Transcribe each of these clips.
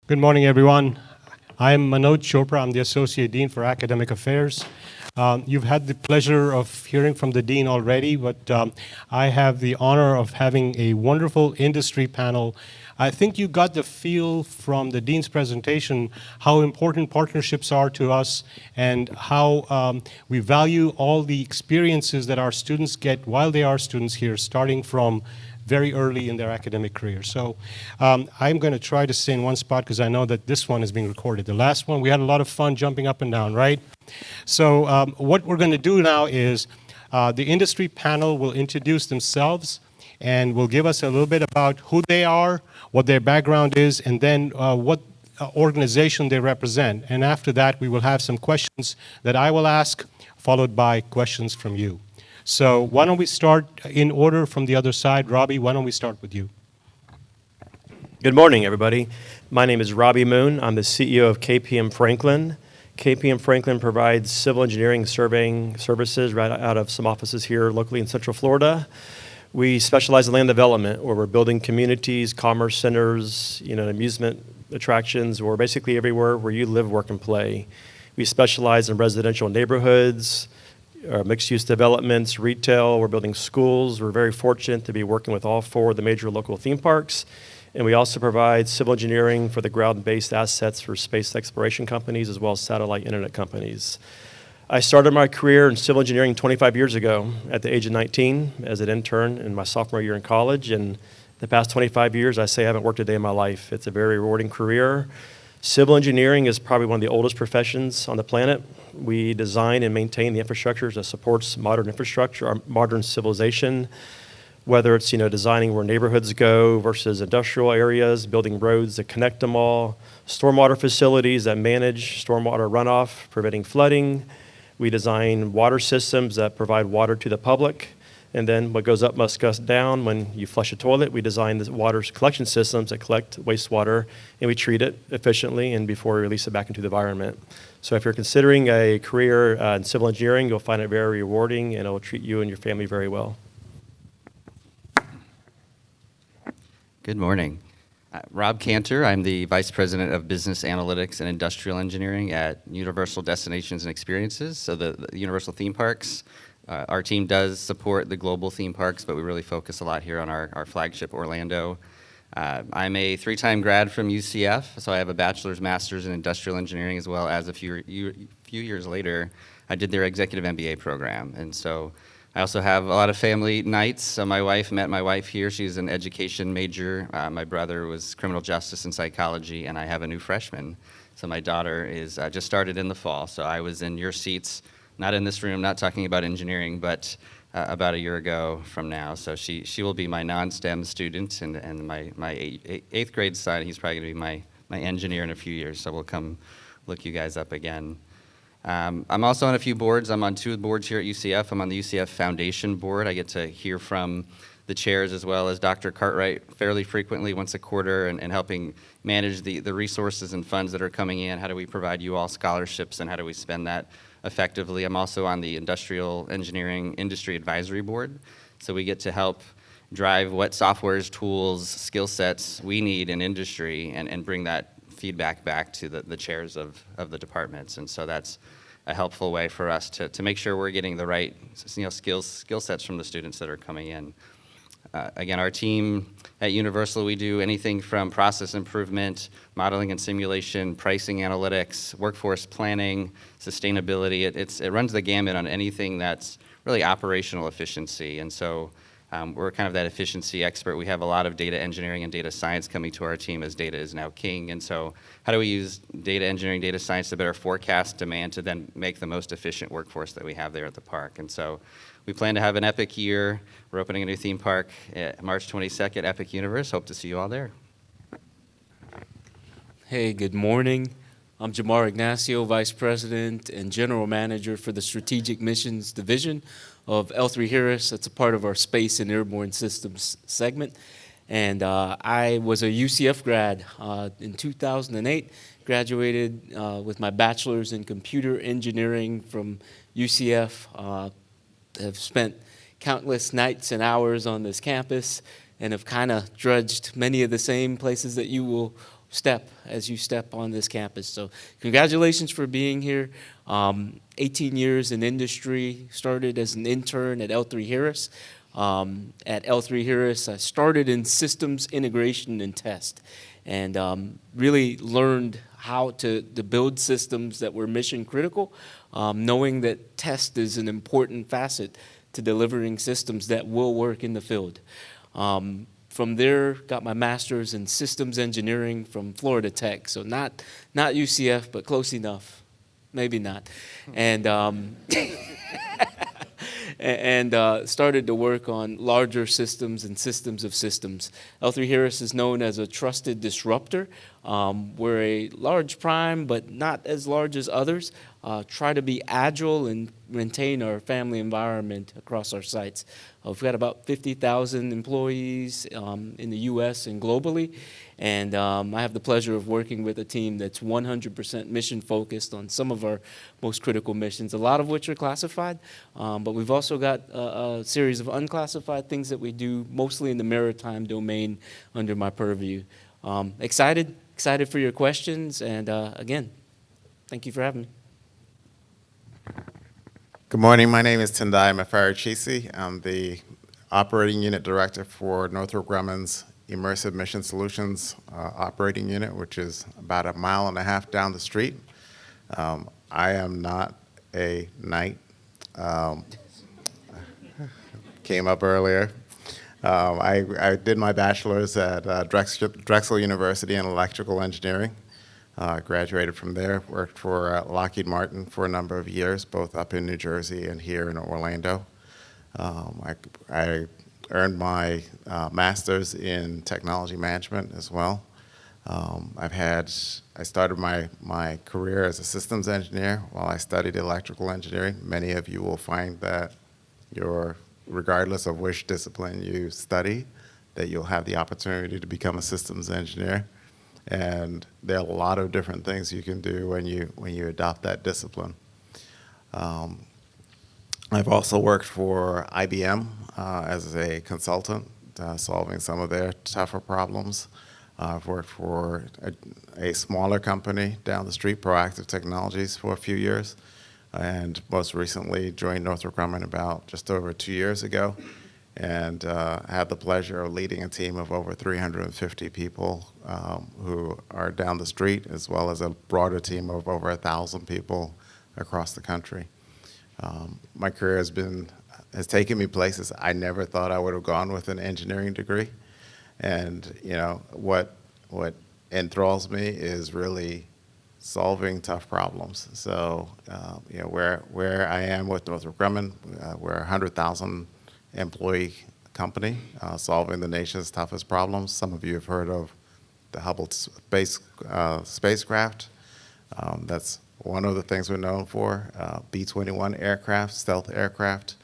Good morning, everyone. I'm Manoj Chopra. I'm the Associate Dean for Academic Affairs. You've had the pleasure of hearing from the Dean already, but I have the honor of having a wonderful industry panel. I think you got the feel from the Dean's presentation how important partnerships are to us and how we value all the experiences that our students get while they are students here, starting from very early in their academic career. So I'm going to try to stay in one spot because I know that this one is being recorded. The last one, we had a lot of fun jumping up and down, right? So what we're going to do now is the industry panel will introduce themselves and will give us a little bit about who they are, what their background is, and then what organization they represent. And after that, we will have some questions that I will ask, followed by questions from you. So why don't we start in order from the other side? Robbie, why don't we start with you? Good morning, everybody. My name is Robbie Moon. I'm the CEO of KPM Franklin. KPM Franklin provides civil engineering surveying services right out of some offices here locally in Central Florida. We specialize in land development, where we're building communities, commerce centers, amusement attractions, or basically everywhere where you live, work, and play. We specialize in residential neighborhoods, mixed-use developments, retail. We're building schools. We're very fortunate to be working with all four of the major local theme parks. And we also provide civil engineering for the ground-based assets for space exploration companies as well as satellite internet companies. I started my career in civil engineering 25 years ago at the age of 19 as an intern in my sophomore year in college. And the past 25 years, I say I haven't worked a day in my life. It's a very rewarding career. Civil engineering is probably one of the oldest professions on the planet. We design and maintain the infrastructure that supports modern infrastructure, or modern civilization, whether it's designing where neighborhoods go versus industrial areas, building roads that connect them all, stormwater facilities that manage stormwater runoff, preventing flooding. We design water systems that provide water to the public. And then what goes up must go down. When you flush a toilet, we design the water collection systems that collect wastewater, and we treat it efficiently and before we release it back into the environment. So if you're considering a career in civil engineering, you'll find it very rewarding, and it will treat you and your family very well. Good morning. Rob Cantor. I'm the Vice President of Business Analytics and Industrial Engineering at Universal Destinations and Experiences, so the Universal theme parks. Our team does support the global theme parks, but we really focus a lot here on our flagship, Orlando. I'm a three-time grad from UCF, so I have a bachelor's, master's in industrial engineering, as well as a few years later, I did their executive MBA program. And so I also have a lot of family nights. So met my wife here. She's an education major. My brother was criminal justice and psychology, and I have a new freshman. So my daughter is just started in the fall. So I was in your seats, not in this room, not talking about engineering, but about a year ago from now. So she will be my non-STEM student, and my eighth grade son, he's probably going to be my engineer in a few years. So we'll come look you guys up again. I'm also on a few boards. I'm on two boards here at UCF. I'm on the UCF Foundation board. I get to hear from the chairs as well as Dr. Cartwright fairly frequently, once a quarter, and helping manage the resources and funds that are coming in. How do we provide you all scholarships, and how do we spend that effectively? I'm also on the Industrial Engineering Industry Advisory Board, so we get to help drive what softwares, tools, skill sets we need in industry and bring that feedback back to the chairs of the departments. And so that's a helpful way for us to make sure we're getting the right skill sets from the students that are coming in. Again, our team at Universal, we do anything from process improvement, modeling and simulation, pricing analytics, workforce planning, sustainability. It runs the gamut on anything that's really operational efficiency. And so we're kind of that efficiency expert. We have a lot of data engineering and data science coming to our team, as data is now king. And so how do we use data engineering, data science to better forecast demand to then make the most efficient workforce that we have there at the park? And so we plan to have an epic year. We're opening a new theme park March 22nd, Epic Universe. Hope to see you all there. Hey, good morning. I'm Jamar Ignacio, Vice President and General Manager for the Strategic Missions Division of L3Harris. That's a part of our Space and Airborne Systems segment. And I was a UCF grad in 2008, graduated with my bachelor's in computer engineering from UCF. Have spent countless nights and hours on this campus and have kind of drudged many of the same places that you will step as you step on this campus. So congratulations for being here. 18 years in industry, started as an intern at L3 Harris. At L3 Harris, I started in systems integration and test, and really learned how to build systems that were mission critical, knowing that test is an important facet to delivering systems that will work in the field. From there, got my master's in systems engineering from Florida Tech, so not UCF, but close enough, maybe not, and started to work on larger systems and systems of systems. L3 Harris is known as a trusted disruptor. We're a large prime, but not as large as others. Try to be agile and maintain our family environment across our sites. We've got about 50,000 employees in the U.S. and globally, and I have the pleasure of working with a team that's 100% mission focused on some of our most critical missions, a lot of which are classified, but we've also got a series of unclassified things that we do, mostly in the maritime domain under my purview. Excited for your questions, and again, thank you for having me. Good morning. My name is Tendai Mafarichisi. I'm the Operating Unit Director for Northrop Grumman's Immersive Mission Solutions Operating Unit, which is about 1.5 miles down the street. I am not a knight. Came up earlier. I did my bachelor's at Drexel University in electrical engineering. Graduated from there, worked for Lockheed Martin for a number of years, both up in New Jersey and here in Orlando. I earned my master's in technology management as well. I started my career as a systems engineer while I studied electrical engineering. Many of you will find that regardless of which discipline you study, that you'll have the opportunity to become a systems engineer. And there are a lot of different things you can do when you adopt that discipline. I've also worked for IBM as a consultant, solving some of their tougher problems. I've worked for a smaller company down the street, Proactive Technologies, for a few years, and most recently joined Northrop Grumman about just over 2 years ago, and had the pleasure of leading a team of over 350 people who are down the street, as well as a broader team of over 1,000 people across the country. My career has taken me places I never thought I would have gone with an engineering degree, and what enthralls me is really solving tough problems. So where I am with Northrop Grumman, we're a 100,000 employee company solving the nation's toughest problems. Some of you have heard of the Hubble spacecraft. That's one of the things we're known for. B-21 aircraft, stealth aircraft.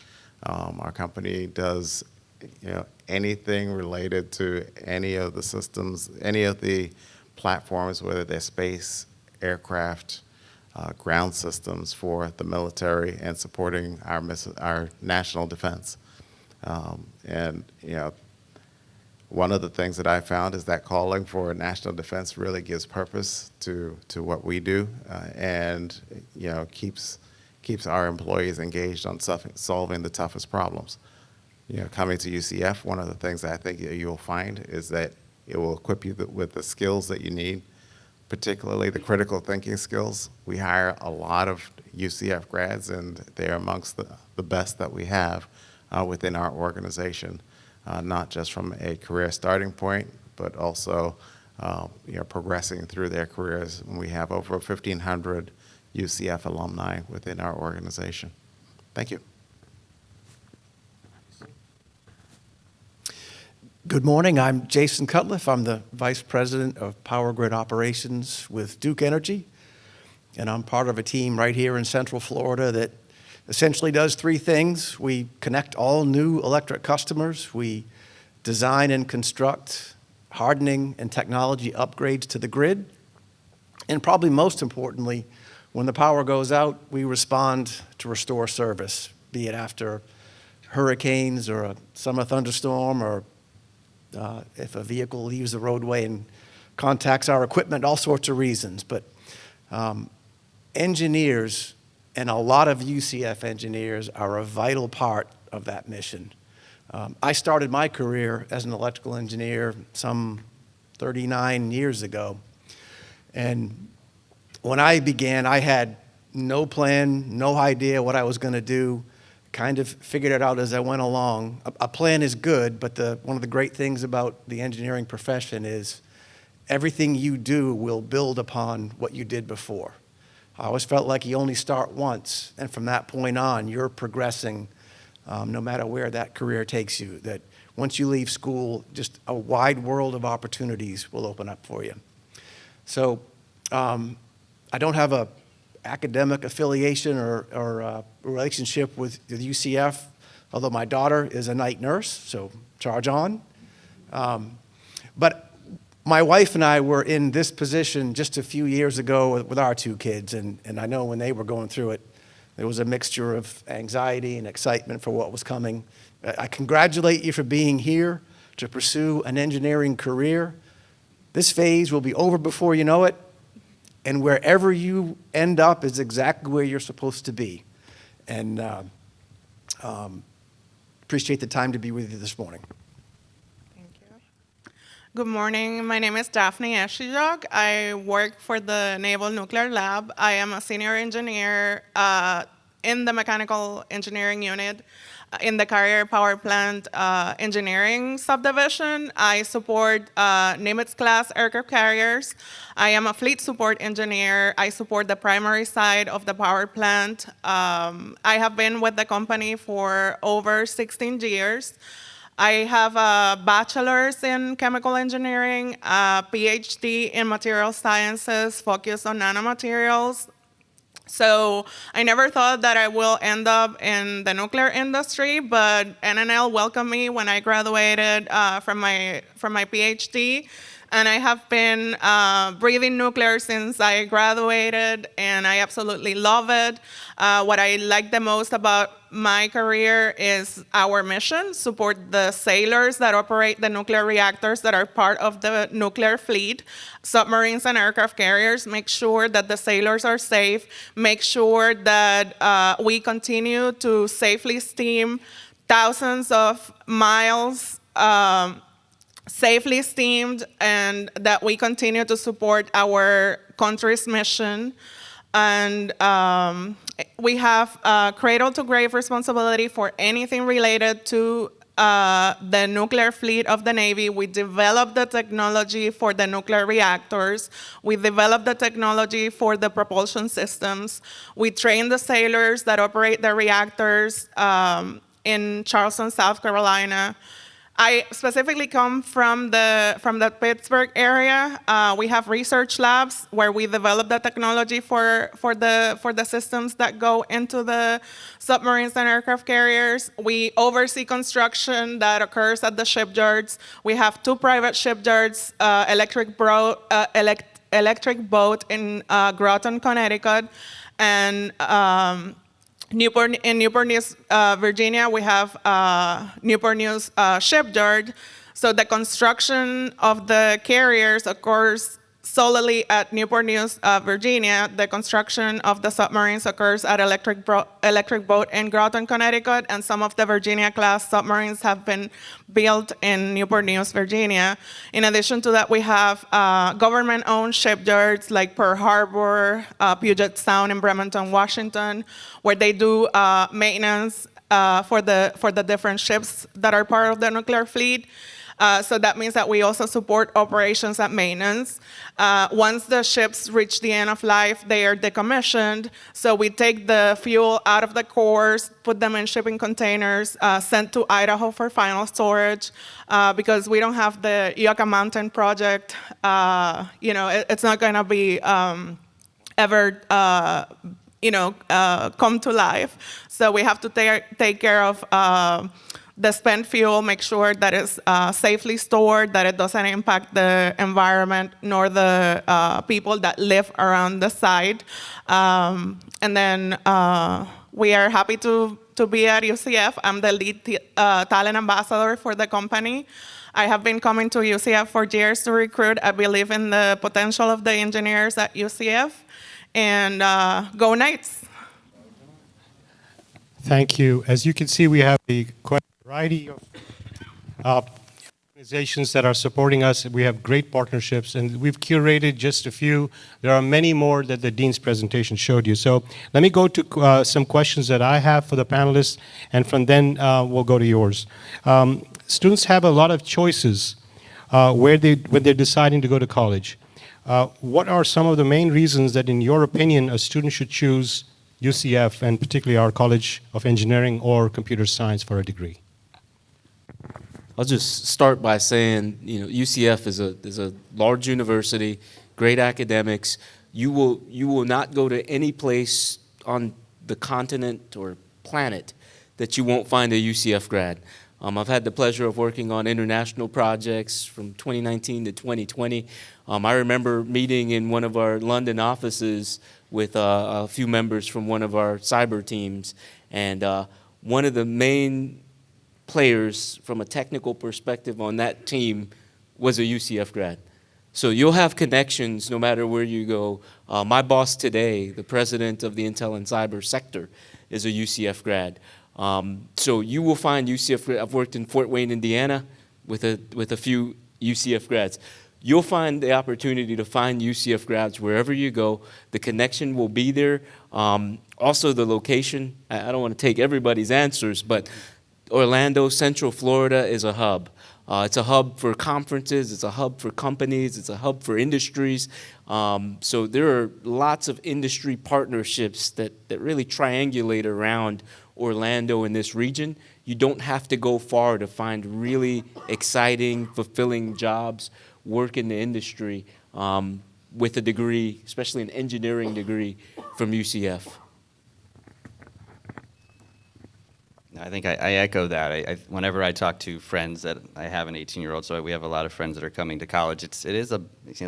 Our company does anything related to any of the systems, any of the platforms, whether they're space, aircraft, ground systems for the military and supporting our national defense. One of the things that I found is that calling for national defense really gives purpose to what we do, and keeps our employees engaged on solving the toughest problems. Coming to UCF, one of the things that I think you'll find is that it will equip you with the skills that you need, particularly the critical thinking skills. We hire a lot of UCF grads, and they're amongst the best that we have within our organization, not just from a career starting point, but also progressing through their careers. And we have over 1,500 UCF alumni within our organization. Thank you. Good morning. I'm Jason Cutliff. I'm the Vice President of Power Grid Operations with Duke Energy, and I'm part of a team right here in Central Florida that essentially does 3 things. We connect all new electric customers. We design and construct hardening and technology upgrades to the grid. And probably most importantly, when the power goes out, we respond to restore service, be it after hurricanes or a summer thunderstorm, or if a vehicle leaves the roadway and contacts our equipment, all sorts of reasons. But engineers, and a lot of UCF engineers, are a vital part of that mission. I started my career as an electrical engineer some 39 years ago. And when I began, I had no plan, no idea what I was going to do, kind of figured it out as I went along. A plan is good, but one of the great things about the engineering profession is everything you do will build upon what you did before. I always felt like you only start once, and from that point on, you're progressing no matter where that career takes you. That once you leave school, just a wide world of opportunities will open up for you. So I don't have a academic affiliation or relationship with the UCF, although my daughter is a night nurse, so charge on. But my wife and I were in this position just a few years ago with our two kids, and I know when they were going through it, there was a mixture of anxiety and excitement for what was coming. I congratulate you for being here to pursue an engineering career. This phase will be over before you know it, and wherever you end up is exactly where you're supposed to be. And appreciate the time to be with you this morning. Thank you. Good morning. My name is Daphne Eshijog. I work for the Naval Nuclear Lab. I am a senior engineer in the mechanical engineering unit in the Carrier Power Plant engineering subdivision. I support Nimitz-class aircraft carriers. I am a fleet support engineer. I support the primary side of the power plant. I have been with the company for over 16 years. I have a bachelor's in chemical engineering, a PhD in material sciences focused on nanomaterials. So I never thought that I will end up in the nuclear industry, but NNL welcomed me when I graduated from my PhD, and I have been breathing nuclear since I graduated, and I absolutely love it. What I like the most about my career is our mission: support the sailors that operate the nuclear reactors that are part of the nuclear fleet, submarines and aircraft carriers, make sure that the sailors are safe, make sure that we continue to safely steam thousands of miles safely steamed, and that we continue to support our country's mission. And we have cradle to grave responsibility for anything related to the nuclear fleet of the Navy. We developed the technology for the nuclear reactors. We developed the technology for the propulsion systems. We train the sailors that operate the reactors in Charleston, South Carolina. I specifically come from the Pittsburgh area. We have research labs where we develop the technology for the systems that go into the submarines and aircraft carriers. We oversee construction that occurs at the shipyards. We have 2 private shipyards, Electric Boat in Groton, Connecticut, and Newport News, Virginia, we have Newport News shipyard. So the construction of the carriers occurs solely at Newport News, Virginia. The construction of the submarines occurs at Electric Boat in Groton, Connecticut, and some of the Virginia-class submarines have been built in Newport News, Virginia. In addition to that, we have government-owned shipyards like Pearl Harbor, Puget Sound in Bremerton, Washington, where they do maintenance for the different ships that are part of the nuclear fleet. So that means that we also support operations and maintenance. Once the ships reach the end of life, they are decommissioned. So we take the fuel out of the cores, put them in shipping containers, sent to Idaho for final storage. Because we don't have the Yucca Mountain project, it's not going to be ever come to life. So we have to take care of the spent fuel, make sure that it's safely stored, that it doesn't impact the environment nor the people that live around the site. And then we are happy to be at UCF. I'm the lead talent ambassador for the company. I have been coming to UCF for years to recruit. I believe in the potential of the engineers at UCF, and go Knights. Thank you. As you can see, we have quite a variety of organizations that are supporting us. We have great partnerships, and we've curated just a few. There are many more that the Dean's presentation showed you. So let me go to some questions that I have for the panelists, and from then we'll go to yours. Students have a lot of choices when they're deciding to go to college. What are some of the main reasons that, in your opinion, a student should choose UCF, and particularly our College of Engineering or Computer Science, for a degree? I'll just start by saying, UCF is a large university, great academics. You will not go to any place on the continent or planet that you won't find a UCF grad. I've had the pleasure of working on international projects from 2019 to 2020. I remember meeting in one of our London offices with a few members from one of our cyber teams, and one of the main players from a technical perspective on that team was a UCF grad. So you'll have connections no matter where you go. My boss today, the president of the Intel and Cyber sector, is a UCF grad. So you will find UCF. I've worked in Fort Wayne, Indiana, with a few UCF grads. You'll find the opportunity to find UCF grads wherever you go. The connection will be there. Also, the location. I don't want to take everybody's answers, but Orlando, Central Florida is a hub. It's a hub for conferences, it's a hub for companies, it's a hub for industries. So there are lots of industry partnerships that really triangulate around Orlando in this region. You don't have to go far to find really exciting, fulfilling jobs, work in the industry with a degree, especially an engineering degree from UCF. I think I echo that. Whenever I talk to friends that I have an 18-year-old, so we have a lot of friends that are coming to college. It is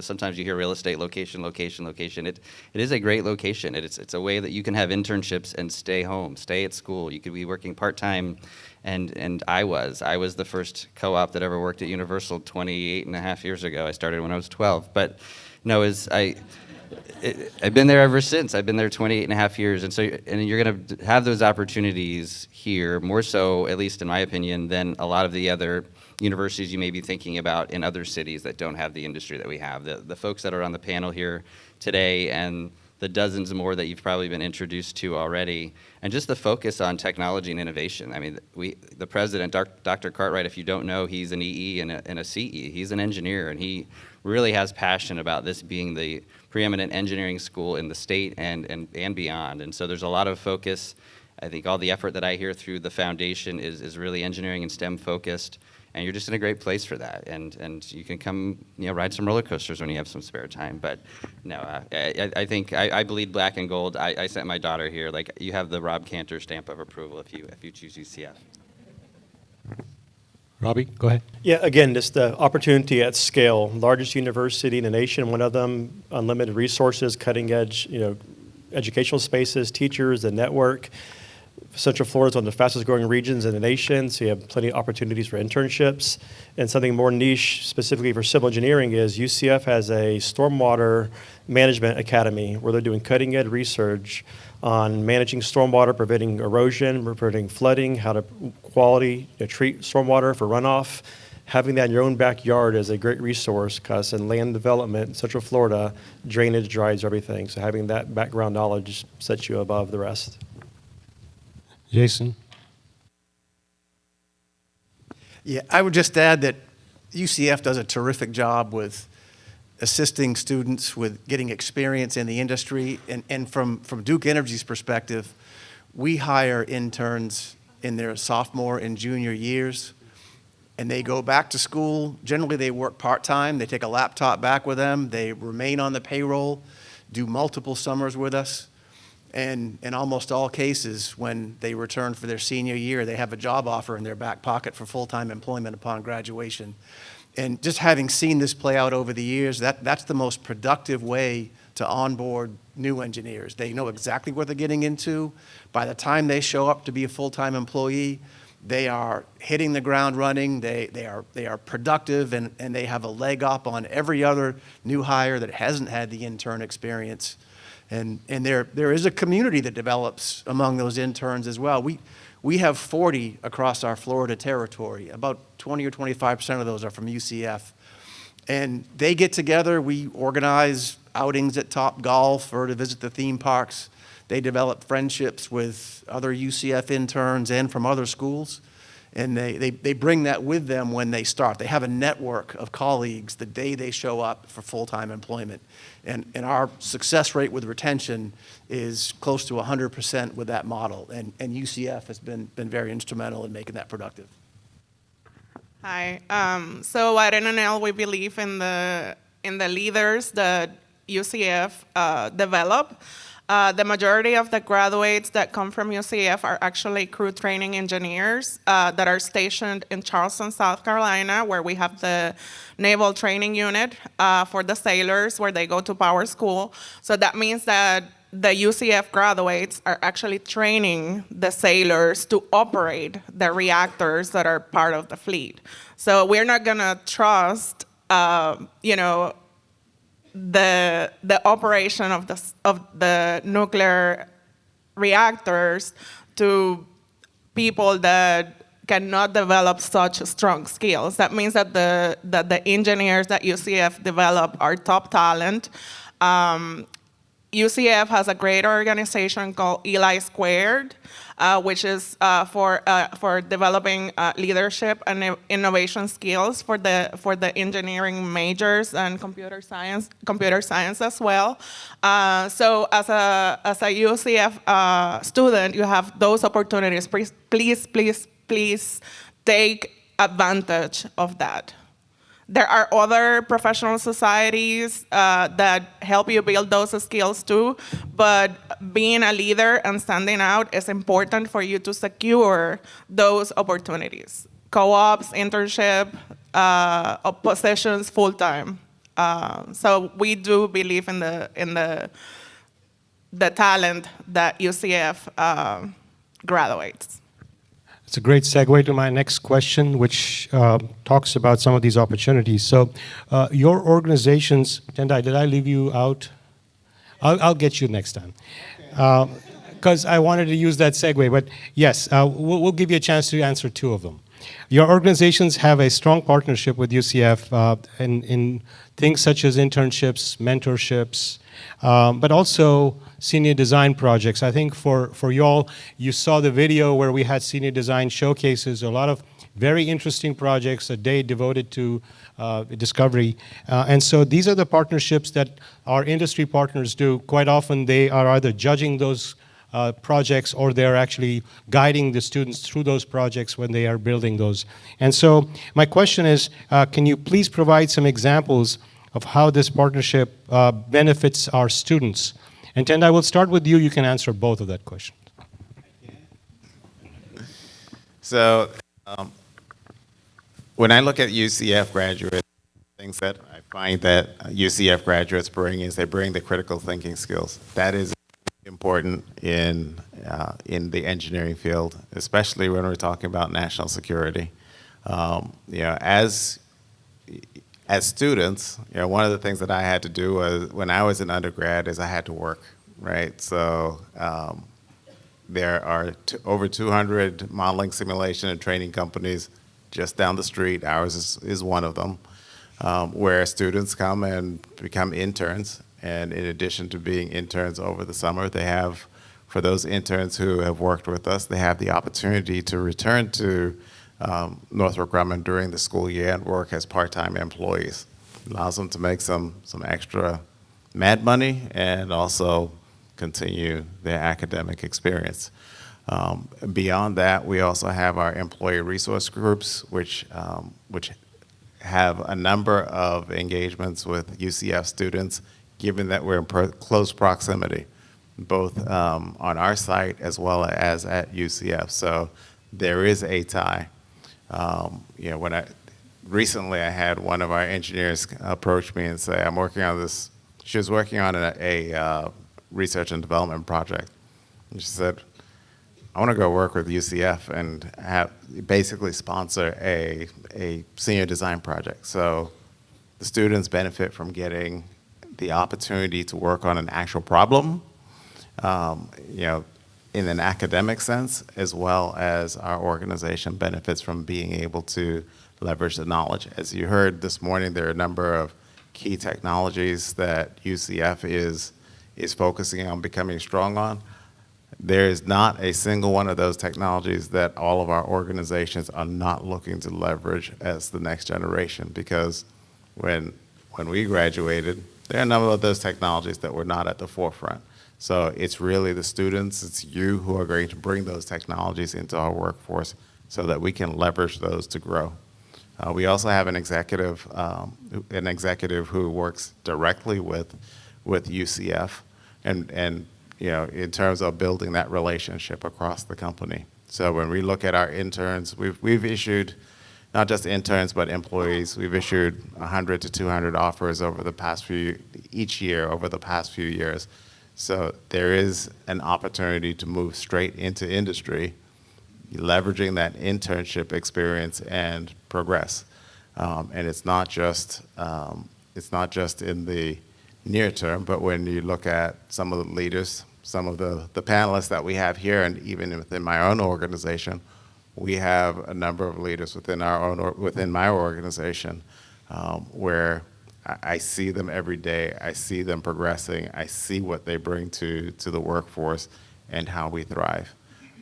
sometimes you hear real estate location. It is a great location. It's a way that you can have internships and stay home, stay at school. You could be working part-time, and I was the first co-op that ever worked at Universal 28 and a half years ago. I started when I was 12, but no, I've been there ever since. I've been there 28 and a half years. And you're going to have those opportunities here, more so, at least in my opinion, than a lot of the other universities you may be thinking about in other cities that don't have the industry that we have. The folks that are on the panel here today, and the dozens more that you've probably been introduced to already, and just the focus on technology and innovation. I mean, the president, Dr. Cartwright, if you don't know, he's an EE and a CE. He's an engineer, and he really has passion about this being the preeminent engineering school in the state and beyond. And so there's a lot of focus. I think all the effort that I hear through the foundation is really engineering and STEM focused. And you're just in a great place for that. And you can come, ride some roller coasters when you have some spare time. But no, I think I bleed black and gold. I sent my daughter here. Like, you have the Rob Cantor stamp of approval if you choose UCF. Robbie, go ahead. Yeah, again, just the opportunity at scale. Largest university in the nation, one of them, unlimited resources, cutting edge, educational spaces, teachers, the network. Central Florida is one of the fastest growing regions in the nation, so you have plenty of opportunities for internships. And something more niche, specifically for civil engineering, is UCF has a stormwater management academy where they're doing cutting edge research on managing stormwater, preventing erosion, preventing flooding, how to treat stormwater for runoff. Having that in your own backyard is a great resource, because in land development in Central Florida, drainage drives everything. So having that background knowledge sets you above the rest. Jason? Yeah, I would just add that UCF does a terrific job with assisting students with getting experience in the industry. And from Duke Energy's perspective, we hire interns in their sophomore and junior years, and they go back to school. Generally, they work part-time. They take a laptop back with them. They remain on the payroll, do multiple summers with us. And in almost all cases, when they return for their senior year, they have a job offer in their back pocket for full-time employment upon graduation. And just having seen this play out over the years, that's the most productive way to onboard new engineers. They know exactly what they're getting into. By the time they show up to be a full-time employee, They are hitting the ground running. They are productive, and they have a leg up on every other new hire that hasn't had the intern experience. And there is a community that develops among those interns as well. We have 40 across our Florida territory. About 20 or 25% of those are from UCF. And they get together. We organize outings at Top Golf or to visit the theme parks. They develop friendships with other UCF interns and from other schools. And they bring that with them when they start. They have a network of colleagues the day they show up for full-time employment. And our success rate with retention is close to 100% with that model. And UCF has been very instrumental in making that productive. Hi. So at NNL, we believe in the leaders that UCF develop. The majority of the graduates that come from UCF are actually crew training engineers that are stationed in Charleston, South Carolina, where we have the Naval Training Unit for the sailors, where they go to power school. So that means that the UCF graduates are actually training the sailors to operate the reactors that are part of the fleet. So we're not gonna trust, the operation of the nuclear reactors to people that cannot develop such strong skills. That means that the engineers that UCF develop are top talent. UCF has a great organization called Eli Squared, which is for developing leadership and innovation skills for the engineering majors and computer science as well. So as a UCF student, you have those opportunities. Please take advantage of that. There are other professional societies that help you build those skills too, but being a leader and standing out is important for you to secure those opportunities. Co-ops, internship, positions full-time. So we do believe in the talent that UCF graduates. It's a great segue to my next question, which talks about some of these opportunities. So your organizations, Tendai, did I leave you out? I'll get you next time. Because I wanted to use that segue, but yes, we'll give you a chance to answer two of them. Your organizations have a strong partnership with UCF in things such as internships, mentorships, but also senior design projects. I think for y'all, you saw the video where we had senior design showcases, a lot of very interesting projects, a day devoted to discovery. And so these are the partnerships that our industry partners do. Quite often they are either judging those projects or they're actually guiding the students through those projects when they are building those. And so my question is, can you please provide some examples of how this partnership benefits our students? And Tendai, we'll start with you. You can answer both of that question. So when I look at UCF graduates, things that I find that UCF graduates bring is they bring the critical thinking skills. That is important in the engineering field, especially when we're talking about national security. As students, one of the things that I had to do was, when I was an undergrad, is I had to work, right? So there are over 200 modeling, simulation, and training companies just down the street. Ours is one of them, where students come and become interns. And in addition to being interns over the summer, they have, for those interns who have worked with us, they have the opportunity to return to Northrop Grumman during the school year and work as part-time employees. Allows them to make some extra mad money and also continue their academic experience. Beyond that, we also have our employee resource groups, which have a number of engagements with UCF students, given that we're in close proximity, both on our site as well as at UCF. So there is a tie. Recently I had one of our engineers approach me and say, I'm working on this. She was working on a research and development project. And she said, I want to go work with UCF and basically sponsor a senior design project. So the students benefit from getting the opportunity to work on an actual problem, you know, in an academic sense, as well as our organization benefits from being able to leverage the knowledge. As you heard this morning, there are a number of key technologies that UCF is focusing on becoming strong on. There is not a single one of those technologies that all of our organizations are not looking to leverage as the next generation, because when we graduated, there are a number of those technologies that were not at the forefront. So it's really the students, it's you who are going to bring those technologies into our workforce so that we can leverage those to grow. We also have an executive who works directly with UCF and you know, in terms of building that relationship across the company. So when we look at our interns, we've issued not just interns but employees. We've issued 100 to 200 offers over the past each year over the past few years. So there is an opportunity to move straight into industry, leveraging that internship experience and progress. And it's not just in the near term, but when you look at some of the leaders, some of the panelists that we have here, and even within my own organization, we have a number of leaders within my organization where I see them every day. I see them progressing. I see what they bring to the workforce and how we thrive.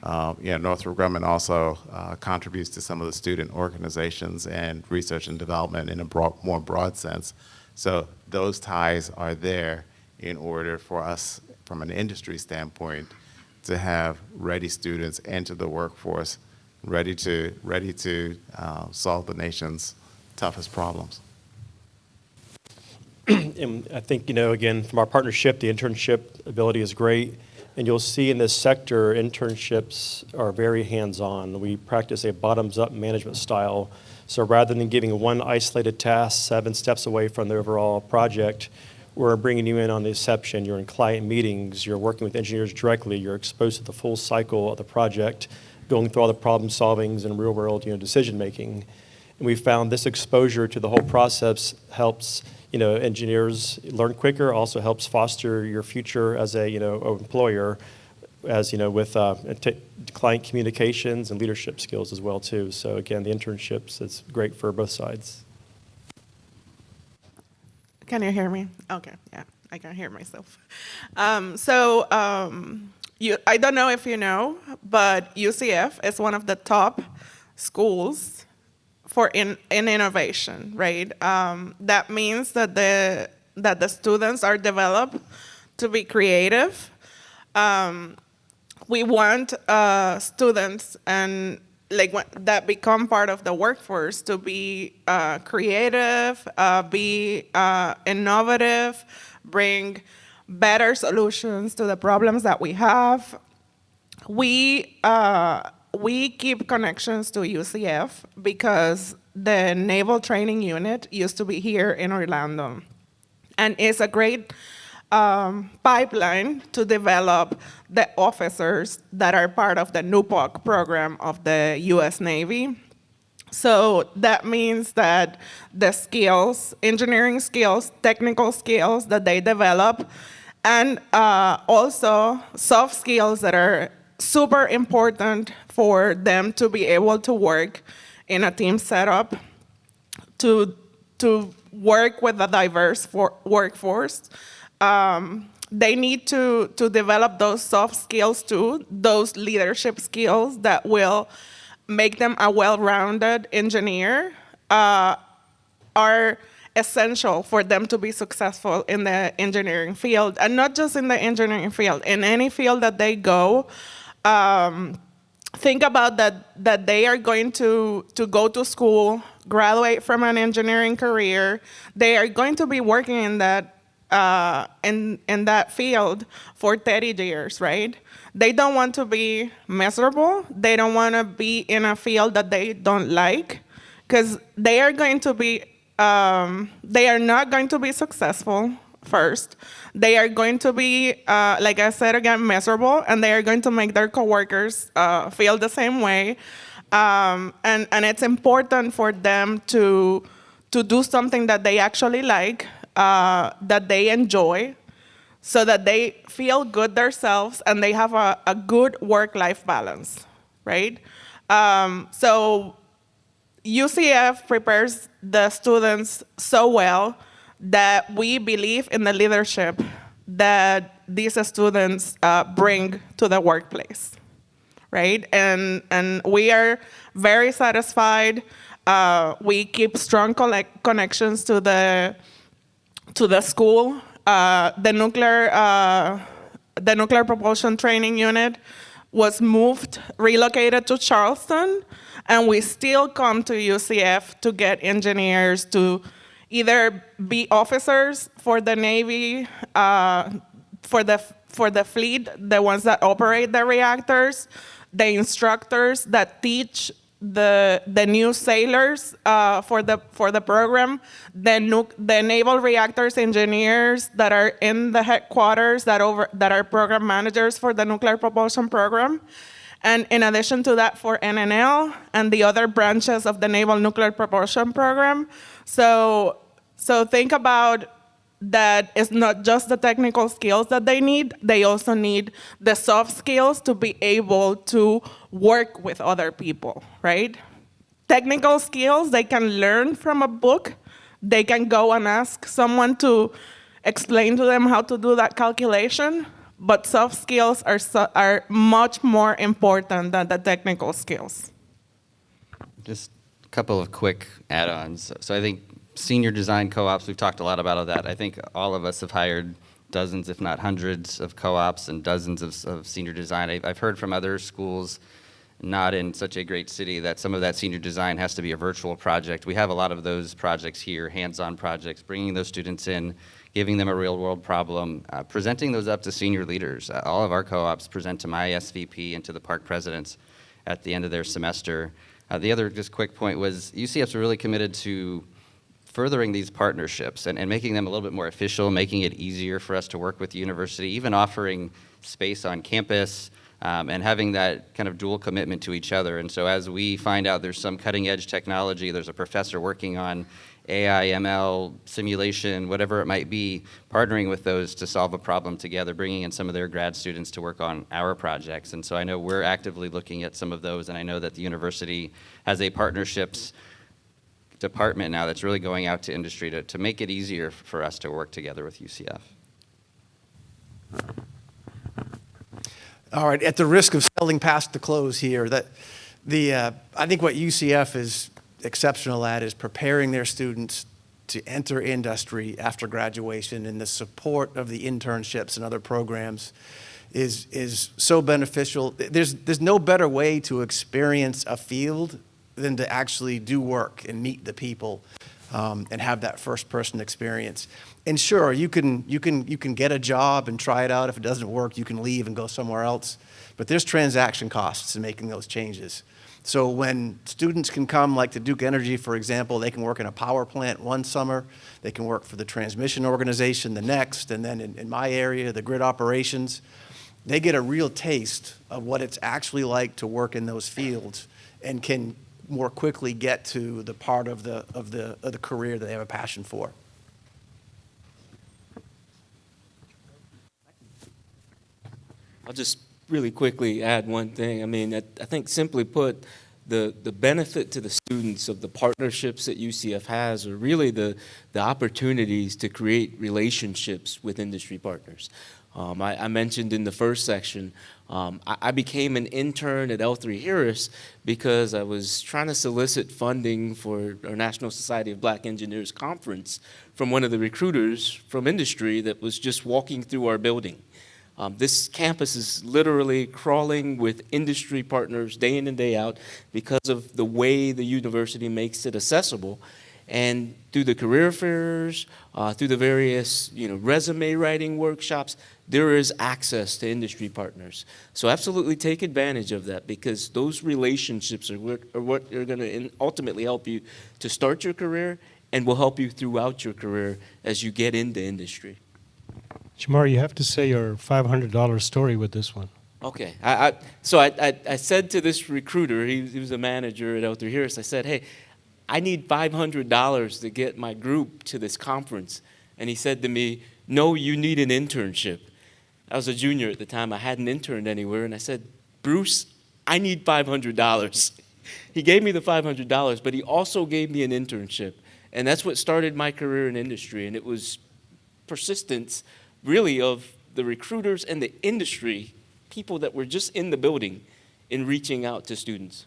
Northrop Grumman also contributes to some of the student organizations and research and development in a more broad sense. So those ties are there in order for us, from an industry standpoint, to have ready students enter the workforce, ready to solve the nation's toughest problems. And I think, again, from our partnership, the internship ability is great. And you'll see in this sector, internships are very hands-on. We practice a bottoms-up management style. So rather than giving one isolated task 7 steps away from the overall project, we're bringing you in on the inception. You're in client meetings. You're working with engineers directly. You're exposed to the full cycle of the project, going through all the problem solvings and real-world decision-making. And we found this exposure to the whole process helps engineers learn quicker, also helps foster your future as a employer, as with client communications and leadership skills as well too. So again, the internships is great for both sides. Can you hear me? Okay, yeah, I can hear myself. I don't know if you know, but UCF is one of the top schools for in innovation, right? That means that the students are developed to be creative. We want students and that become part of the workforce to be creative, be innovative, bring better solutions to the problems that we have. We keep connections to UCF because the Naval Training Unit used to be here in Orlando. And it's a great pipeline to develop the officers that are part of the NUPOC program of the US Navy. So that means that the skills, engineering skills, technical skills that they develop, and also soft skills that are super important for them to be able to work in a team setup, to work with a diverse workforce. They need to develop those soft skills too, those leadership skills that will make them a well-rounded engineer, are essential for them to be successful in the engineering field. And not just in the engineering field, in any field that they go. Think about that they are going to go to school, graduate from an engineering career. They are going to be working in that in that field for 30 years, right? They don't want to be miserable. They don't want to be in a field that they don't like, because they are going to be they are not going to be successful first. They are going to be, like I said again, miserable, and they are going to make their coworkers feel the same way. And it's important for them to do something that they actually like, that they enjoy, so that they feel good themselves and they have a good work-life balance, right? So UCF prepares the students so well that we believe in the leadership that these students bring to the workplace, right? And we are very satisfied. We keep strong connections to the school. The nuclear propulsion training unit was relocated to Charleston, and we still come to UCF to get engineers to either be officers for the Navy, for the fleet, the ones that operate the reactors, the instructors that teach the new sailors for the program, the naval reactors engineers that are in the headquarters that are program managers for the nuclear propulsion program, and in addition to that for NNL and the other branches of the naval nuclear propulsion program. So think about that it's not just the technical skills that they need, they also need the soft skills to be able to work with other people, right? Technical skills, they can learn from a book. They can go and ask someone to explain to them how to do that calculation, but soft skills are much more important than the technical skills. Just a couple of quick add-ons. So I think senior design co-ops, we've talked a lot about that. I think all of us have hired dozens, if not hundreds, of co-ops and dozens of senior design. I've heard from other schools, not in such a great city, that some of that senior design has to be a virtual project. We have a lot of those projects here, hands-on projects, bringing those students in, giving them a real-world problem, presenting those up to senior leaders. All of our co-ops present to my SVP and to the park presidents at the end of their semester. The other just quick point was UCF's really committed to furthering these partnerships and making them a little bit more official, making it easier for us to work with the university, even offering space on campus, and having that kind of dual commitment to each other. And so as we find out there's some cutting edge technology, there's a professor working on AI, ML, simulation, whatever it might be, partnering with those to solve a problem together, bringing in some of their grad students to work on our projects. And so I know we're actively looking at some of those, and I know that the university has a partnerships department now that's really going out to industry to make it easier for us to work together with UCF. All right, at the risk of selling past the close here, I think what UCF is exceptional at is preparing their students to enter industry after graduation, and the support of the internships and other programs is so beneficial. There's no better way to experience a field than to actually do work and meet the people and have that first-person experience. And sure, you can get a job and try it out. If it doesn't work, you can leave and go somewhere else. But there's transaction costs in making those changes. So when students can come, like to Duke Energy, for example, they can work in a power plant one summer, they can work for the transmission organization the next, and then in my area, the grid operations. They get a real taste of what it's actually like to work in those fields and can more quickly get to the part of the career that they have a passion for. I'll just really quickly add one thing. I mean, I think simply put, the benefit to the students of the partnerships that UCF has are really the opportunities to create relationships with industry partners. I mentioned in the first section, I became an intern at L3 Harris because I was trying to solicit funding for our National Society of Black Engineers conference from one of the recruiters from industry that was just walking through our building. This campus is literally crawling with industry partners day in and day out because of the way the university makes it accessible. And through the career fairs, through the various resume writing workshops, there is access to industry partners. So absolutely take advantage of that, because those relationships are what are going to ultimately help you to start your career and will help you throughout your career as you get into industry. Jamar, you have to say your $500 story with this one. Okay. I said to this recruiter, he was a manager at L3 Harris, I said, hey, I need $500 to get my group to this conference. And he said to me, no, you need an internship. I was a junior at the time. I hadn't interned anywhere. And I said, Bruce, I need $500. He gave me the $500, but he also gave me an internship. And that's what started my career in industry. And it was persistence, really, of the recruiters and the industry, people that were just in the building, in reaching out to students.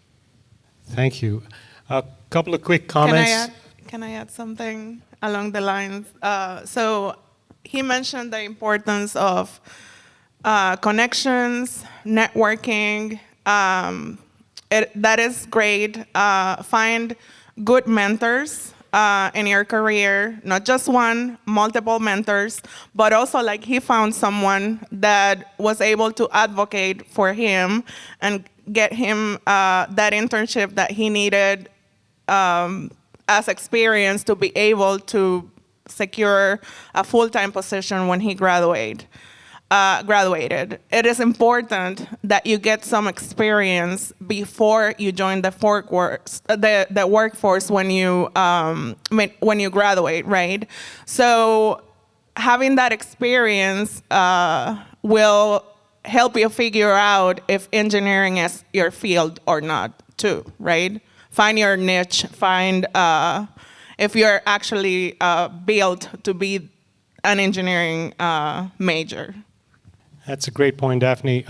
Thank you. A couple of quick comments. Can I add something along the lines? So he mentioned the importance of connections, networking. That is great. Find good mentors in your career, not just one, multiple mentors, but also like he found someone that was able to advocate for him and get him that internship that he needed as experience to be able to secure a full-time position when he graduated. It is important that you get some experience before you join the workforce when you graduate, right? So having that experience will help you figure out if engineering is your field or not, too, right? Find your niche. Find if you're actually built to be an engineering major. That's a great point, Daphne.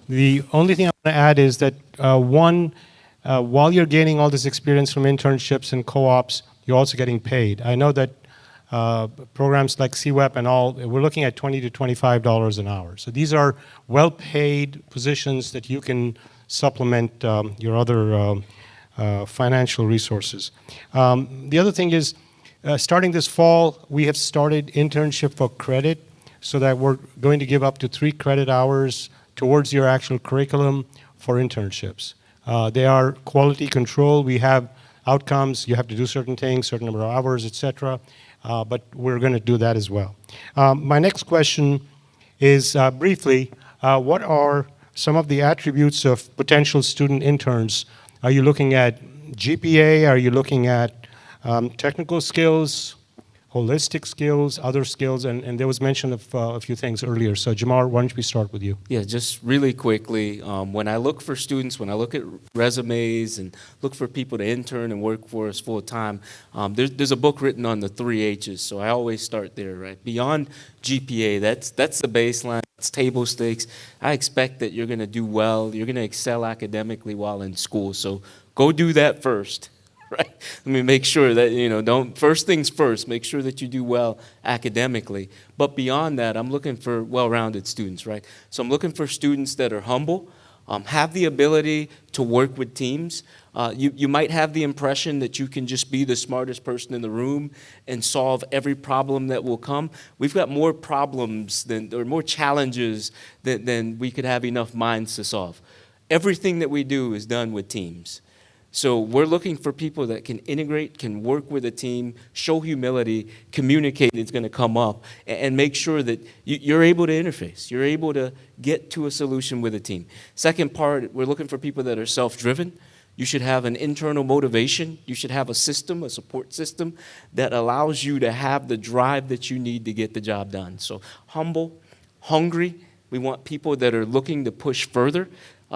The only thing I want to add is that, while you're gaining all this experience from internships and co-ops, you're also getting paid. I know that programs like CWEP and all, we're looking at $20 to $25 an hour. So these are well-paid positions that you can supplement your other financial resources. The other thing is, starting this fall, we have started internship for credit, so that we're going to give up to 3 credit hours towards your actual curriculum for internships. They are quality control. We have outcomes. You have to do certain things, certain number of hours, et cetera. But we're going to do that as well. My next question is, briefly, what are some of the attributes of potential student interns? Are you looking at GPA? Are you looking at technical skills, holistic skills, other skills? And there was mention of a few things earlier. So Jamar, why don't we start with you? Yeah, just really quickly, when I look for students, when I look at resumes and look for people to intern and work for us full time, there's a book written on the 3 H's, so I always start there, right? Beyond GPA, that's the baseline, it's table stakes. I expect that you're going to do well, you're going to excel academically while in school, so go do that first. Right? Let me make sure that, first things first, make sure that you do well academically. But beyond that, I'm looking for well-rounded students, right? So I'm looking for students that are humble, have the ability to work with teams. You might have the impression that you can just be the smartest person in the room and solve every problem that will come. We've got more problems or more challenges than we could have enough minds to solve. Everything that we do is done with teams. So we're looking for people that can integrate, can work with a team, show humility, communicate is going to come up, and make sure that you're able to interface. You're able to get to a solution with a team. Second part, we're looking for people that are self-driven. You should have an internal motivation. You should have a system, a support system that allows you to have the drive that you need to get the job done. So humble, hungry. We want people that are looking to push further.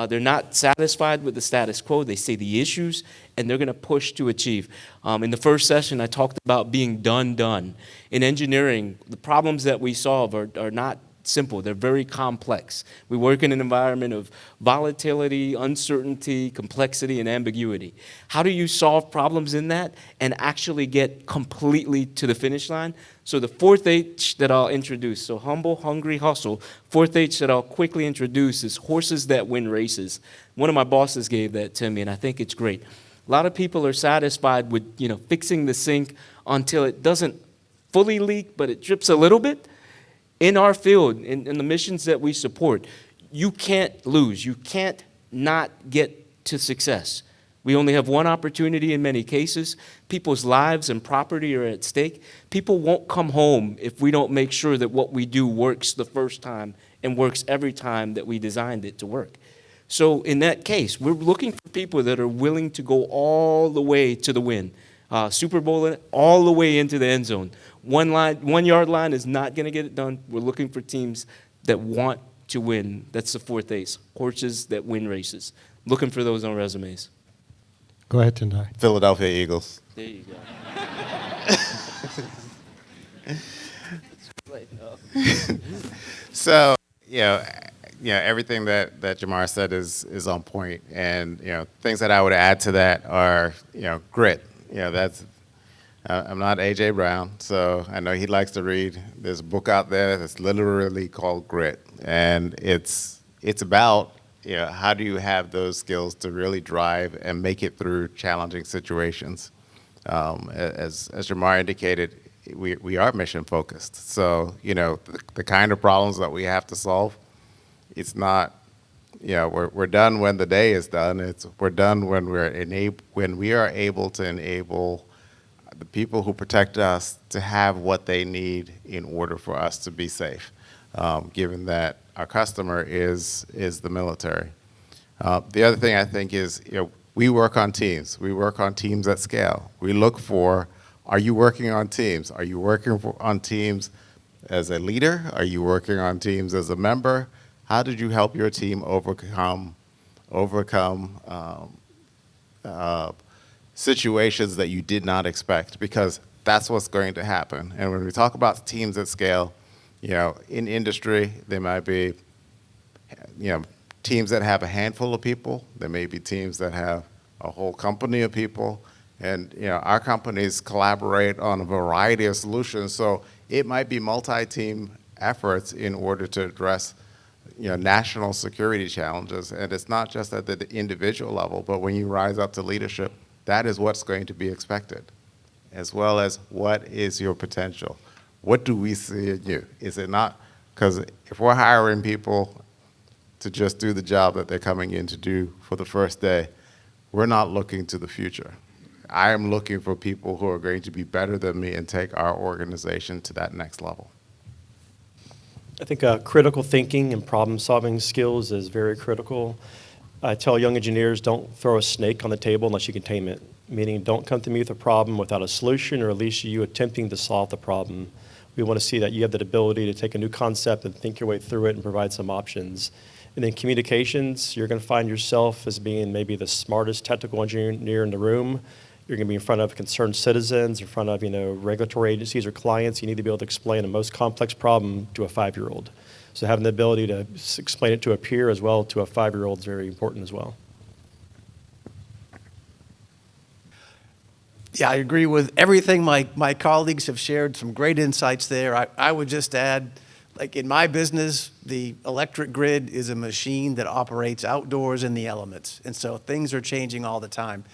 They're not satisfied with the status quo. They see the issues, and they're going to push to achieve. In the first session, I talked about being done. In engineering, the problems that we solve are not simple. They're very complex. We work in an environment of volatility, uncertainty, complexity, and ambiguity. How do you solve problems in that and actually get completely to the finish line? So the fourth H that I'll introduce, so humble, hungry, hustle. Fourth H that I'll quickly introduce is horses that win races. One of my bosses gave that to me, and I think it's great. A lot of people are satisfied with fixing the sink until it doesn't fully leak, but it drips a little bit. In our field, in the missions that we support, you can't lose. You can't not get to success. We only have one opportunity in many cases. People's lives and property are at stake. People won't come home if we don't make sure that what we do works the first time and works every time that we designed it to work. So in that case, we're looking for people that are willing to go all the way to the win. Super Bowl all the way into the end zone. 1 yard line is not going to get it done. We're looking for teams that want to win. That's the fourth ace. Horses that win races. Looking for those on resumes. Go ahead, Tendai. Philadelphia Eagles. There you go. So, everything that Jamar said is on point, and things that I would add to that are grit. That's I'm not AJ Brown, so I know he likes to read. There's a book out there that's literally called Grit, and it's about how do you have those skills to really drive and make it through challenging situations. As Jamar indicated, we are mission focused. So the kind of problems that we have to solve, it's not we're done when the day is done. We're done when we are able to enable the people who protect us to have what they need in order for us to be safe, given that our customer is the military. The other thing I think is, we work on teams. We work on teams at scale. We look for, are you working on teams? Are you working on teams as a leader? Are you working on teams as a member? How did you help your team overcome situations that you did not expect? Because that's what's going to happen. And when we talk about teams at scale, in industry, there might be, teams that have a handful of people. There may be teams that have a whole company of people. And, our companies collaborate on a variety of solutions. So it might be multi-team efforts in order to address, national security challenges. And it's not just at the individual level, but when you rise up to leadership, that is what's going to be expected, as well as what is your potential. What do we see in you? Is it not, because if we're hiring people to just do the job that they're coming in to do for the first day, we're not looking to the future. I am looking for people who are going to be better than me and take our organization to that next level. I think critical thinking and problem-solving skills is very critical. I tell young engineers, don't throw a snake on the table unless you can tame it, meaning don't come to me with a problem without a solution, or at least you attempting to solve the problem. We want to see that you have the ability to take a new concept and think your way through it and provide some options. And then communications, you're going to find yourself as being maybe the smartest technical engineer in the room. You're going to be in front of concerned citizens, in front of regulatory agencies or clients. You need to be able to explain a most complex problem to a 5-year-old. So having the ability to explain it to a peer as well to a 5-year-old is very important as well. Yeah, I agree with everything my colleagues have shared, some great insights there. I would just add, like in my business, the electric grid is a machine that operates outdoors in the elements. And so things are changing all the time.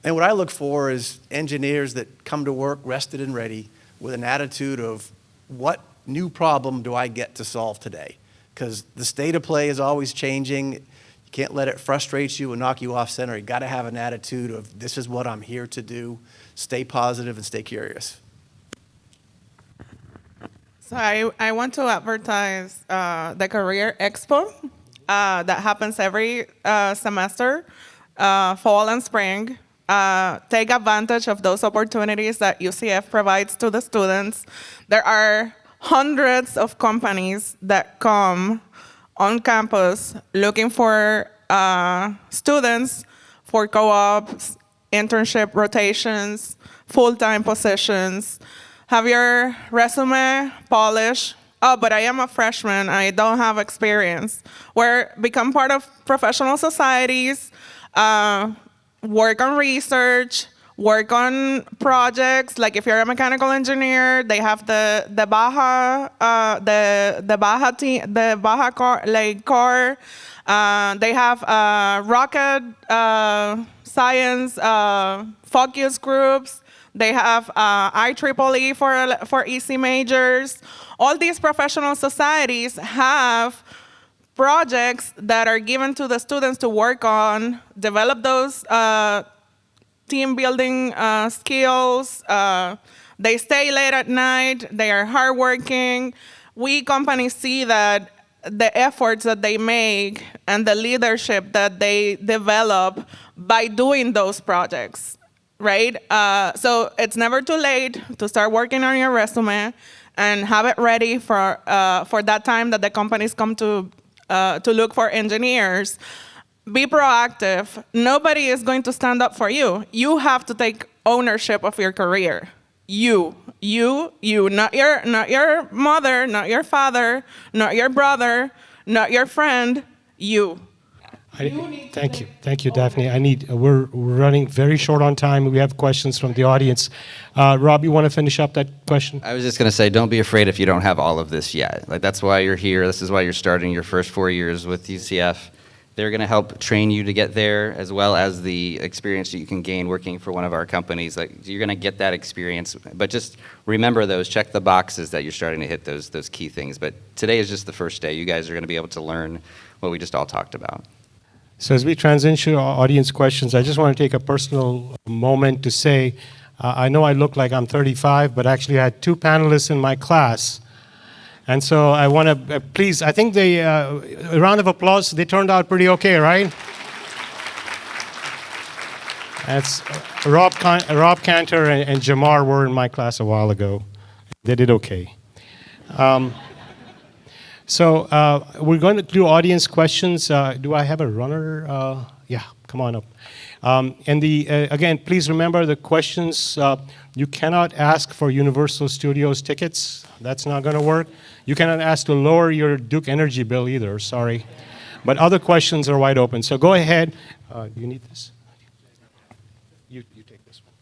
And what I look for is engineers that come to work rested and ready with an attitude of what new problem do I get to solve today? Because the state of play is always changing. You can't let it frustrate you and knock you off center. You got to have an attitude of this is what I'm here to do. Stay positive and stay curious. So I want to advertise the Career Expo that happens every semester, fall and spring. Take advantage of those opportunities that UCF provides to the students. There are hundreds of companies that come on campus looking for students for co-ops, internship rotations, full-time positions. Have your resume polished. Oh, but I am a freshman. I don't have experience. Become part of professional societies, work on research, work on projects. Like if you're a mechanical engineer, they have the Baja team, the Baja car, car. They have rocket science focus groups. They have IEEE for EC majors. All these professional societies have projects that are given to the students to work on, develop those team building skills. They stay late at night. They are hardworking. We companies see that the efforts that they make and the leadership that they develop by doing those projects, right? So it's never too late to start working on your resume and have it ready for that time that the companies come to look for engineers. Be proactive. Nobody is going to stand up for you. You have to take ownership of your career. You, not your mother, not your father, not your brother, not your friend, you. Thank you, Daphne. We're running very short on time. We have questions from the audience. Rob, you want to finish up that question? I was just going to say, don't be afraid if you don't have all of this yet. Like, that's why you're here. This is why you're starting your first 4 years with UCF. They're going to help train you to get there, as well as the experience that you can gain working for one of our companies. Like, you're going to get that experience, but just remember those. Check the boxes that you're starting to hit those key things. But today is just the first day. You guys are going to be able to learn what we just all talked about. So as we transition to our audience questions, I just want to take a personal moment to say, I know I look like I'm 35, but actually I had 2 panelists in my class. And so I want to, please, I think a round of applause, they turned out pretty okay, right? That's Rob Cantor and Jamar were in my class a while ago. They did okay. So we're going to do audience questions. Do I have a runner? Yeah, come on up. Again, please remember the questions. You cannot ask for Universal Studios tickets. That's not going to work. You cannot ask to lower your Duke Energy bill either, sorry. But other questions are wide open. So go ahead. Do you need this? You take this one.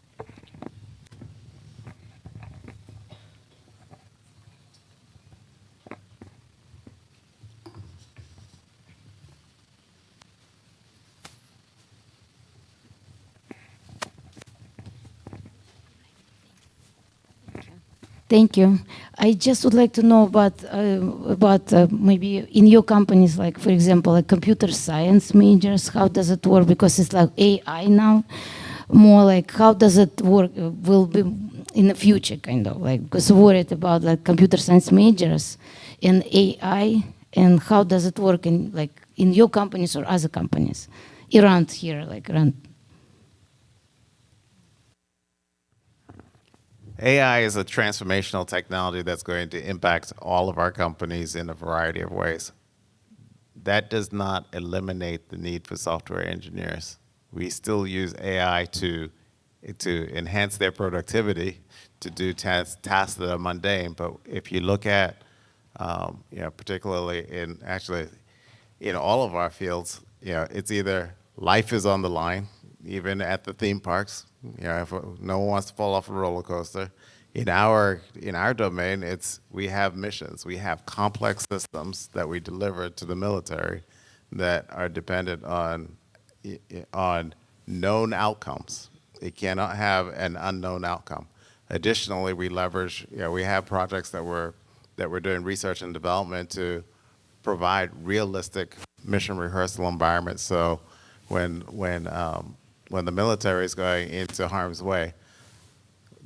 Thank you. I just would like to know about maybe in your companies, like for example, like computer science majors. How does it work? Because it's like AI now. More like how does it work? Will be in the future, kind of like because worried about like computer science majors and AI, and how does it work in like in your companies or other companies around here, like around. AI is a transformational technology that's going to impact all of our companies in a variety of ways. That does not eliminate the need for software engineers. We still use AI to enhance their productivity, to do tasks that are mundane. But if you look at, particularly in all of our fields, it's either life is on the line, even at the theme parks. If no one wants to fall off a roller coaster. In our domain, we have missions. We have complex systems that we deliver to the military that are dependent on known outcomes. It cannot have an unknown outcome. Additionally, we leverage. We have projects that we're doing research and development to provide realistic mission rehearsal environments. So when the military is going into harm's way,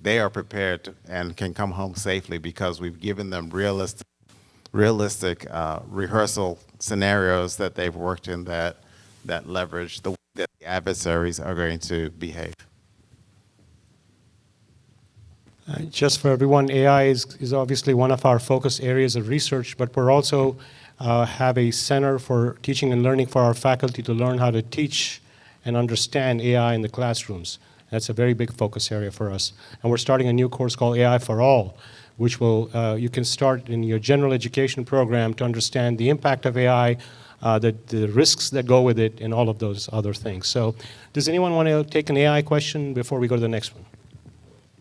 they are prepared and can come home safely because we've given them realistic rehearsal scenarios that they've worked in that leverage the way that the adversaries are going to behave. Just for everyone, AI is obviously one of our focus areas of research, but we're also have a center for teaching and learning for our faculty to learn how to teach and understand AI in the classrooms. That's a very big focus area for us. And we're starting a new course called AI for All, which will you can start in your general education program to understand the impact of AI, the risks that go with it, and all of those other things. So does anyone want to take an AI question before we go to the next one?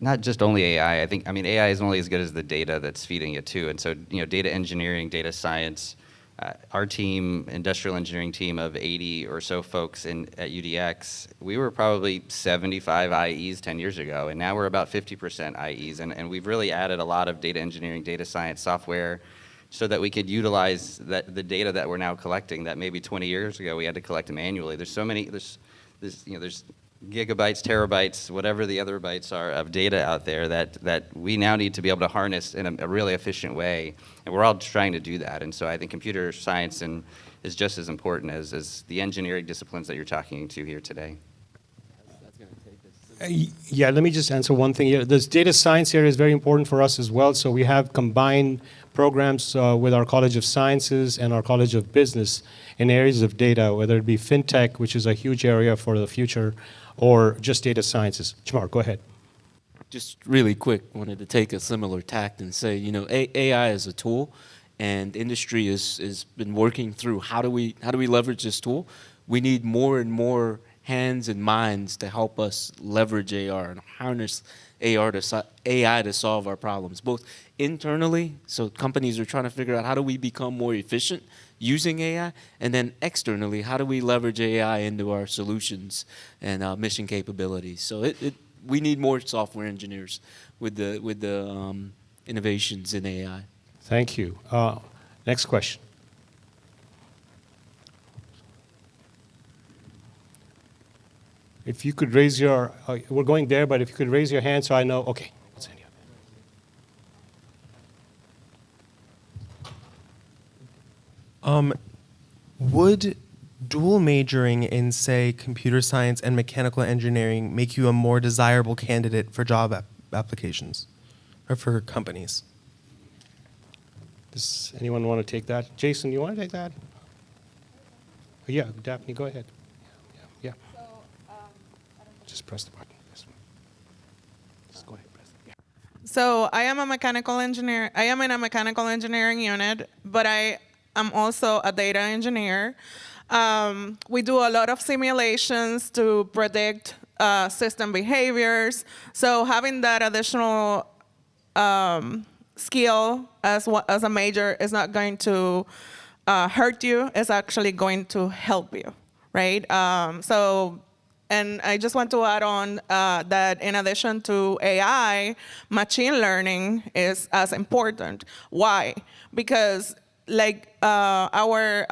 Not just only AI. I mean, AI is only as good as the data that's feeding it too. And so, data engineering, data science, our team, industrial engineering team of 80 or so folks at UDX, we were probably 75 IEs 10 years ago, and now we're about 50% IEs. And we've really added a lot of data engineering, data science, software so that we could utilize the data that we're now collecting that maybe 20 years ago we had to collect manually. There's so many, there's gigabytes, terabytes, whatever the other bytes are of data out there that we now need to be able to harness in a really efficient way. And we're all trying to do that. And so I think computer science is just as important as the engineering disciplines that you're talking to here today. Yeah, let me just answer one thing here. This data science area is very important for us as well. So we have combined programs with our College of Sciences and our College of Business in areas of data, whether it be fintech, which is a huge area for the future, or just data sciences. Jamar, go ahead. Just really quick, wanted to take a similar tact and say, you know, AI is a tool, and industry has been working through how do we leverage this tool. We need more and more hands and minds to help us leverage AR and harness AI to solve our problems, both internally, so companies are trying to figure out how do we become more efficient using AI, and then externally, how do we leverage AI into our solutions and mission capabilities. So we need more software engineers with the innovations in AI. Thank you. Next question. If you could raise your, we're going there, but if you could raise your hand so I know, okay. Would dual majoring in, say, computer science and mechanical engineering make you a more desirable candidate for job applications or for companies? Does anyone want to take that? Jason, you want to take that? Yeah, Daphne, go ahead. Yeah. Just press the button. Just go ahead, press it. Yeah. So I am a mechanical engineer. I am in a mechanical engineering unit, but I am also a data engineer. We do a lot of simulations to predict system behaviors. So having that additional skill as a major is not going to hurt you. It's actually going to help you, right? And I just want to add on that in addition to AI, machine learning is as important. Why? Because like our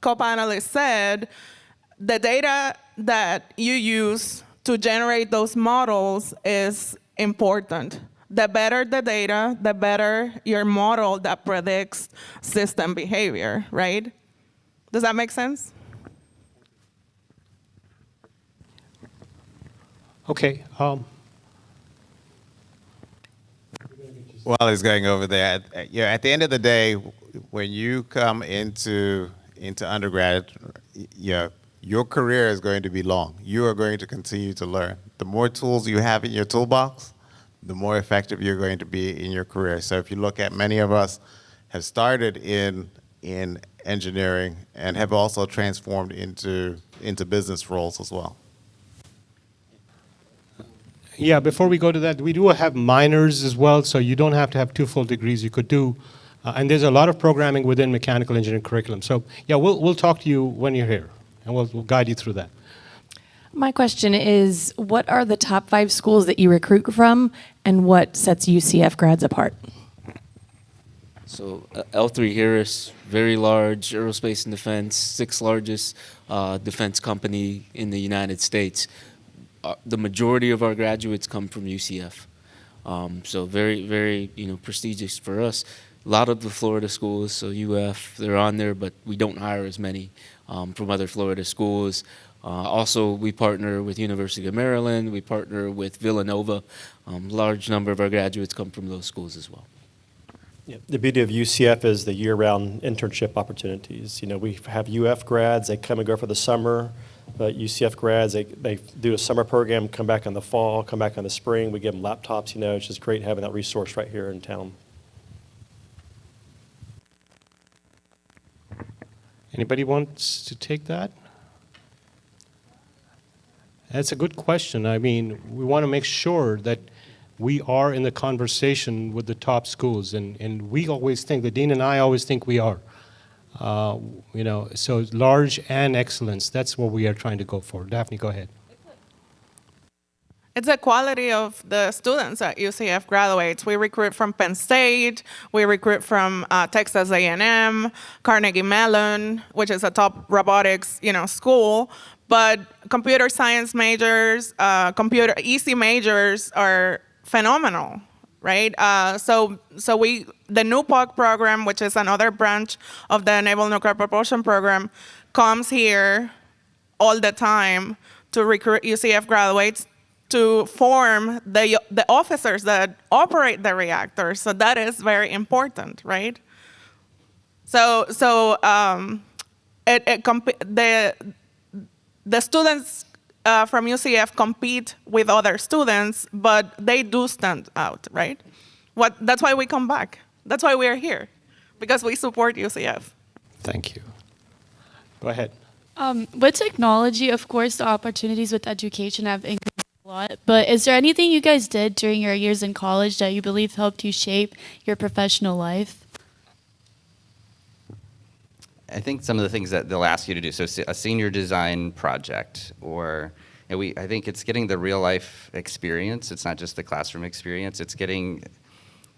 co-panelist said, the data that you use to generate those models is important. The better the data, the better your model that predicts system behavior, right? Does that make sense? Okay. While he's going over there, at the end of the day, when you come into undergrad, your career is going to be long. You are going to continue to learn. The more tools you have in your toolbox, the more effective you're going to be in your career. So if you look at many of us have started in engineering and have also transformed into business roles as well. Yeah, before we go to that, we do have minors as well, so you don't have to have 2 full degrees. You could do, and there's a lot of programming within mechanical engineering curriculum. So yeah, we'll talk to you when you're here, and we'll guide you through that. My question is, what are the top 5 schools that you recruit from, and what sets UCF grads apart? So L3 Harris, very large aerospace and defense, 6th largest defense company in the United States. The majority of our graduates come from UCF. So very, very, prestigious for us. A lot of the Florida schools, so UF, they're on there, but we don't hire as many from other Florida schools. Also, we partner with University of Maryland. We partner with Villanova. Large number of our graduates come from those schools as well. Yeah, the beauty of UCF is the year-round internship opportunities. We have UF grads, they come and go for the summer, but UCF grads, they do a summer program, come back in the fall, come back in the spring. We give them laptops, it's just great having that resource right here in town. Anybody wants to take that? That's a good question. I mean, we want to make sure that we are in the conversation with the top schools, and we always think, the dean and I always think we are. So large and excellence, that's what we are trying to go for. Daphne, go ahead. It's the quality of the students at UCF graduates. We recruit from Penn State, we recruit from Texas A&M, Carnegie Mellon, which is a top robotics, school. But computer science majors, computer EC majors are phenomenal, right? The new POC program, which is another branch of the Naval Nuclear Propulsion Program, comes here all the time to recruit UCF graduates to form the officers that operate the reactors. So that is very important, right? The students from UCF compete with other students, but they do stand out, right? That's why we come back. That's why we are here, because we support UCF. Thank you. Go ahead. With technology, of course, the opportunities with education have increased a lot. But is there anything you guys did during your years in college that you believe helped you shape your professional life? I think some of the things that they'll ask you to do, so a senior design project, or I think it's getting the real life experience. It's not just the classroom experience. It's getting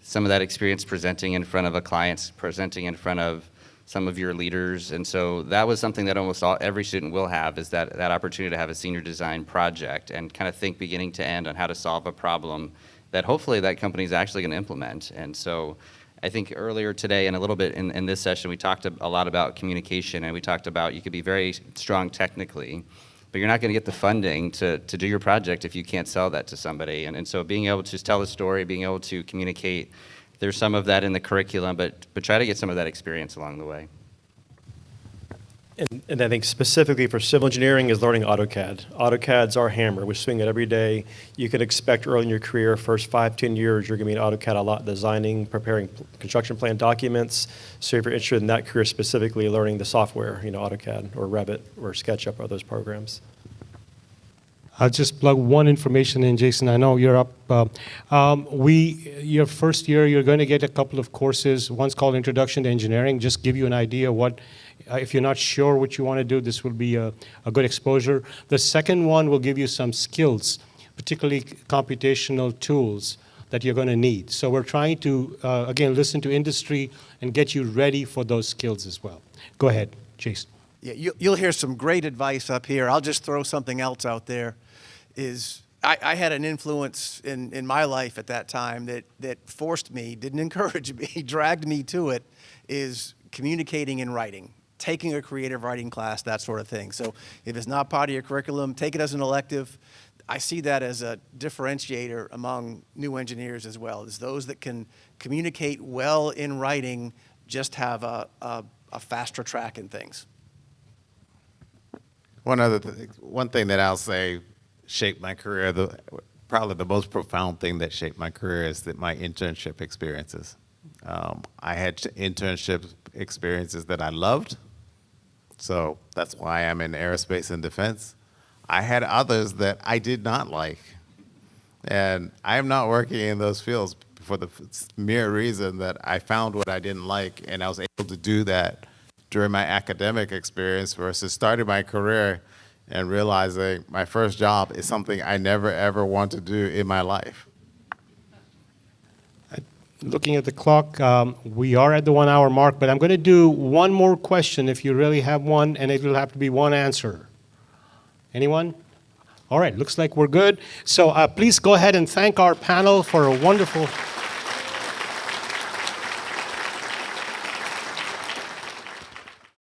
some of that experience presenting in front of a client, presenting in front of some of your leaders. And so that was something that almost every student will have, is that opportunity to have a senior design project and kind of think beginning to end on how to solve a problem that hopefully that company is actually going to implement. And so I think earlier today and a little bit in this session, we talked a lot about communication, and we talked about you could be very strong technically, but you're not going to get the funding to do your project if you can't sell that to somebody. And so being able to tell a story, being able to communicate, there's some of that in the curriculum, but try to get some of that experience along the way. And I think specifically for civil engineering is learning AutoCAD. AutoCAD's our hammer. We swing it every day. You can expect early in your career, first 5-10 years, you're going to be in AutoCAD a lot, designing, preparing construction plan documents. So if you're interested in that career specifically, learning the software, AutoCAD or Revit or SketchUp or those programs. I'll just plug one information in, Jason. I know you're up. Your first year, you're going to get a couple of courses. One's called Introduction to Engineering. Just give you an idea what, if you're not sure what you want to do, this will be a good exposure. The second one will give you some skills, particularly computational tools that you're going to need. So we're trying to, again, listen to industry and get you ready for those skills as well. Go ahead, Jason. Yeah, you'll hear some great advice up here. I'll just throw something else out there. I had an influence in my life at that time that forced me, didn't encourage me, dragged me to it, is communicating and writing, taking a creative writing class, that sort of thing. So if it's not part of your curriculum, take it as an elective. I see that as a differentiator among new engineers as well, is those that can communicate well in writing just have a faster track in things. One thing that I'll say shaped my career, probably the most profound thing that shaped my career is my internship experiences. I had internship experiences that I loved, so that's why I'm in aerospace and defense. I had others that I did not like, and I am not working in those fields for the mere reason that I found what I didn't like, and I was able to do that during my academic experience versus starting my career and realizing my first job is something I never, ever want to do in my life. Looking at the clock, we are at the 1 hour mark, but I'm going to do one more question if you really have one, and it will have to be one answer. Anyone? All right, looks like we're good. So please go ahead and thank our panel for a wonderful